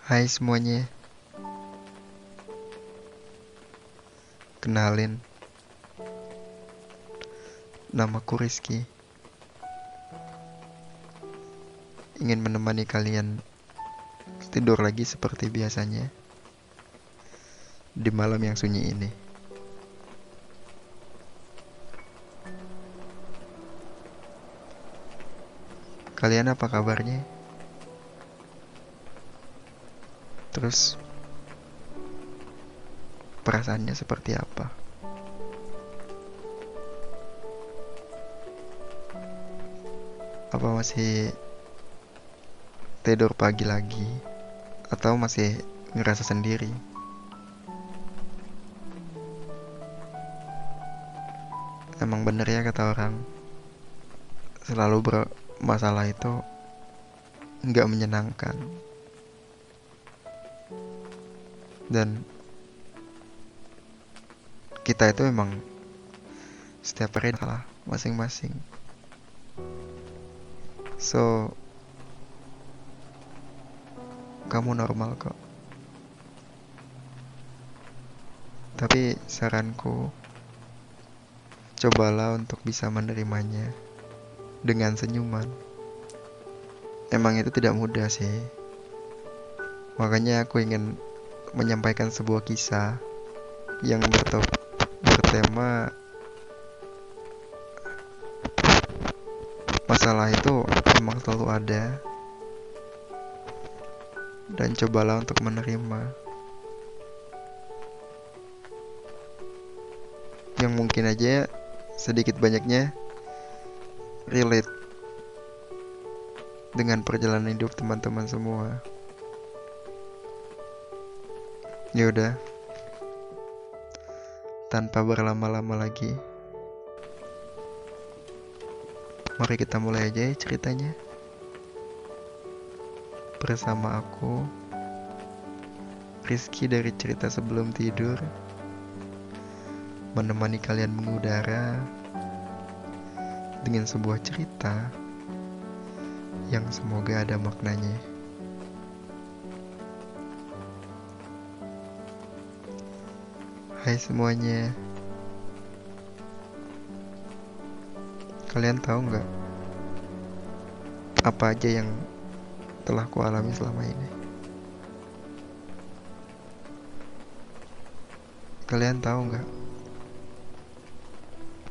Hai semuanya, kenalin, namaku Rizky. Ingin menemani kalian tidur lagi seperti biasanya di malam yang sunyi ini. Kalian apa kabarnya? Terus perasaannya seperti apa? Apa masih tidur pagi lagi? Atau masih ngerasa sendiri? Emang bener ya kata orang, selalu bermasalah itu nggak menyenangkan. Dan kita itu emang setiap hari salah masing-masing. So, kamu normal kok. Tapi saranku, cobalah untuk bisa menerimanya dengan senyuman. Emang itu tidak mudah sih. Makanya aku ingin menyampaikan sebuah kisah yang bertema masalah itu memang selalu ada, dan cobalah untuk menerima yang mungkin aja sedikit banyaknya relate dengan perjalanan hidup teman-teman semua. Yaudah, tanpa berlama-lama lagi, mari kita mulai aja ya ceritanya. Bersama aku, Rizky dari Cerita Sebelum Tidur, menemani kalian mengudara dengan sebuah cerita yang semoga ada maknanya. Hai semuanya, kalian tahu nggak apa aja yang telah kualami selama ini? Kalian tahu nggak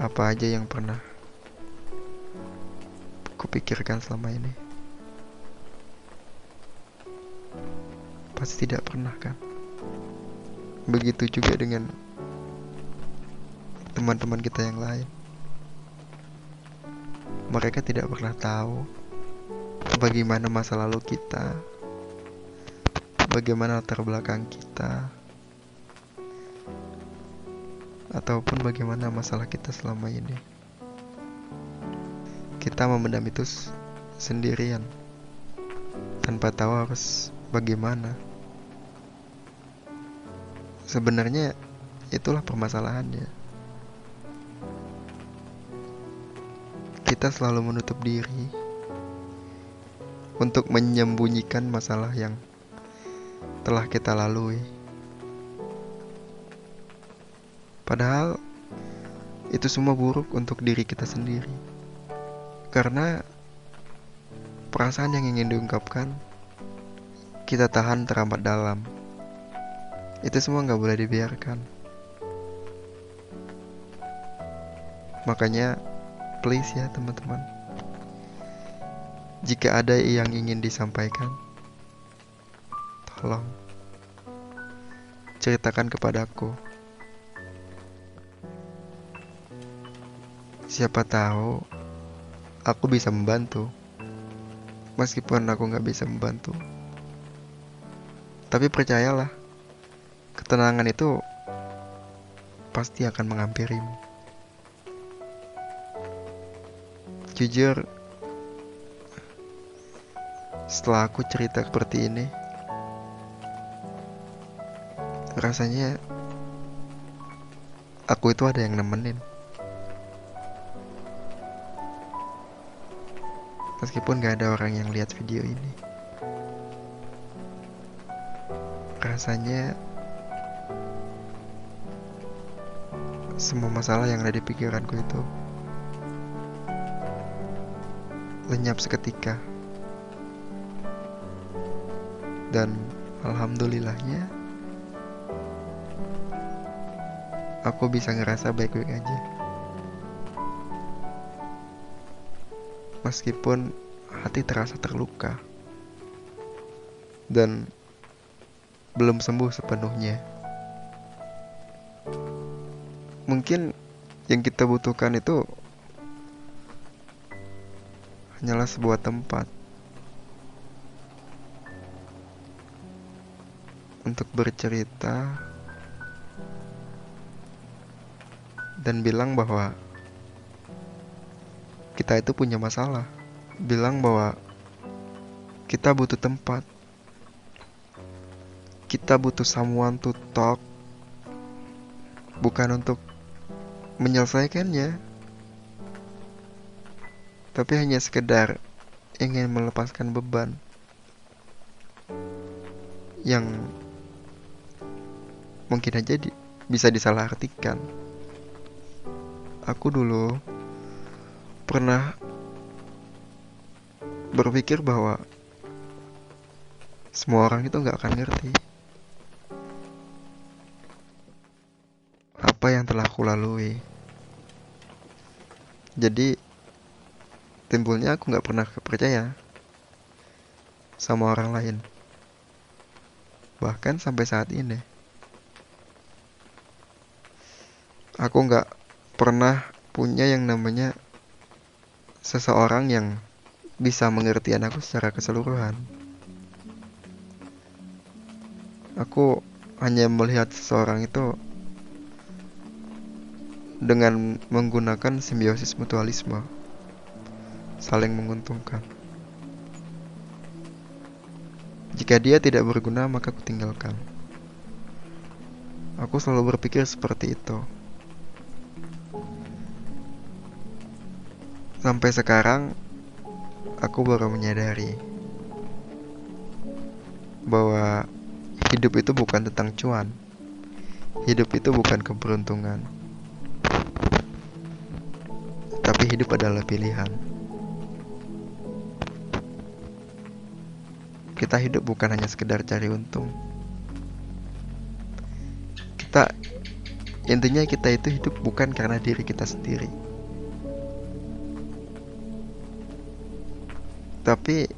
apa aja yang pernah kupikirkan selama ini? Pasti tidak pernah kan? Begitu juga dengan teman-teman kita yang lain. Mereka tidak pernah tahu bagaimana masa lalu kita, bagaimana latar belakang kita, ataupun bagaimana masalah kita selama ini. Kita memendam itu sendirian, tanpa tahu harus bagaimana. Sebenarnya itulah permasalahannya. Kita selalu menutup diri untuk menyembunyikan masalah yang telah kita lalui. Padahal itu semua buruk untuk diri kita sendiri. Karena perasaan yang ingin diungkapkan kita tahan teramat dalam. Itu semua gak boleh dibiarkan. Makanya please ya teman-teman, jika ada yang ingin disampaikan, tolong ceritakan kepadaku. Siapa tahu aku bisa membantu. Meskipun aku gak bisa membantu, tapi percayalah, ketenangan itu pasti akan menghampirimu. Jujur, setelah aku cerita seperti ini, rasanya aku itu ada yang nemenin. Meskipun gak ada orang yang lihat video ini. rasanya semua masalah yang ada di pikiranku itu lenyap seketika. Dan alhamdulillahnya aku bisa ngerasa baik-baik aja. Meskipun hati terasa terluka dan belum sembuh sepenuhnya. Mungkin yang kita butuhkan itu hanyalah sebuah tempat untuk bercerita dan bilang bahwa kita itu punya masalah. Bilang bahwa kita butuh tempat. Kita butuh someone to talk. Bukan untuk menyelesaikannya, tapi hanya sekedar ingin melepaskan beban yang mungkin aja bisa disalahartikan. Aku dulu pernah berpikir bahwa semua orang itu gak akan ngerti apa yang telah aku lalui. Jadi timbulnya aku gak pernah percaya sama orang lain. Bahkan sampai saat ini aku gak pernah punya yang namanya seseorang yang bisa mengerti aku secara keseluruhan. Aku hanya melihat seseorang itu dengan menggunakan simbiosis mutualisme, saling menguntungkan. Jika dia tidak berguna, maka aku tinggalkan. Aku selalu berpikir seperti itu. Sampai sekarang, aku baru menyadari bahwa hidup itu bukan tentang cuan. Hidup itu bukan keberuntungan. Tapi hidup adalah pilihan. Kita hidup bukan hanya sekedar cari untung. Intinya kita itu hidup bukan karena diri kita sendiri. Tapi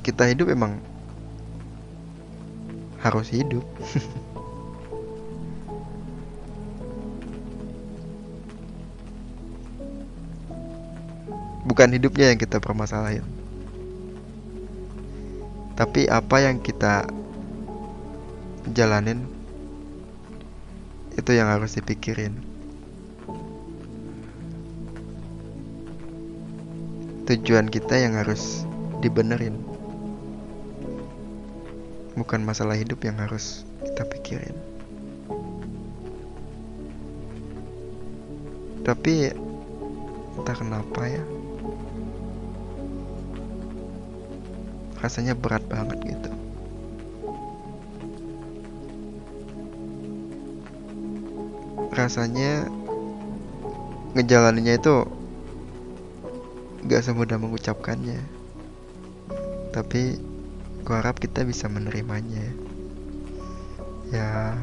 kita hidup emang harus hidup. Bukan hidupnya yang kita permasalahin, tapi apa yang kita jalanin itu yang harus dipikirin. Tujuan kita yang harus dibenerin, bukan masalah hidup yang harus kita pikirin. Tapi entah kenapa ya, rasanya berat banget gitu. Rasanya ngejalaninnya itu gak semudah mengucapkannya. Tapi gua harap kita bisa menerimanya. Ya,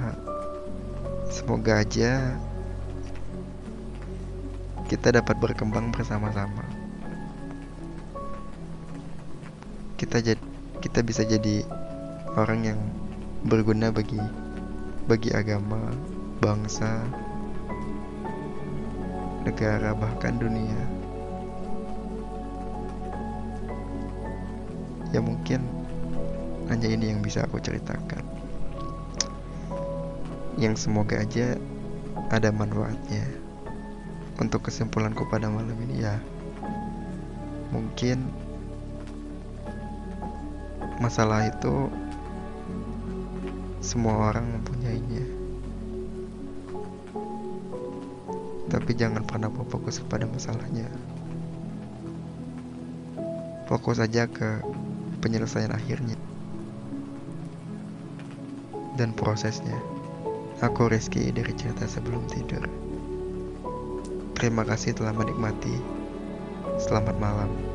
semoga aja kita dapat berkembang bersama-sama. Kita bisa jadi orang yang berguna bagi agama, bangsa, negara, bahkan dunia. Ya mungkin hanya ini yang bisa aku ceritakan. Yang semoga aja ada manfaatnya. Untuk kesimpulanku pada malam ini ya, mungkin masalah itu semua orang mempunyainya. Tapi jangan pernah fokus pada masalahnya. Fokus aja ke penyelesaian akhirnya. dan prosesnya. Aku Rizky dari Cerita Sebelum Tidur. Terima kasih telah menikmati. Selamat malam.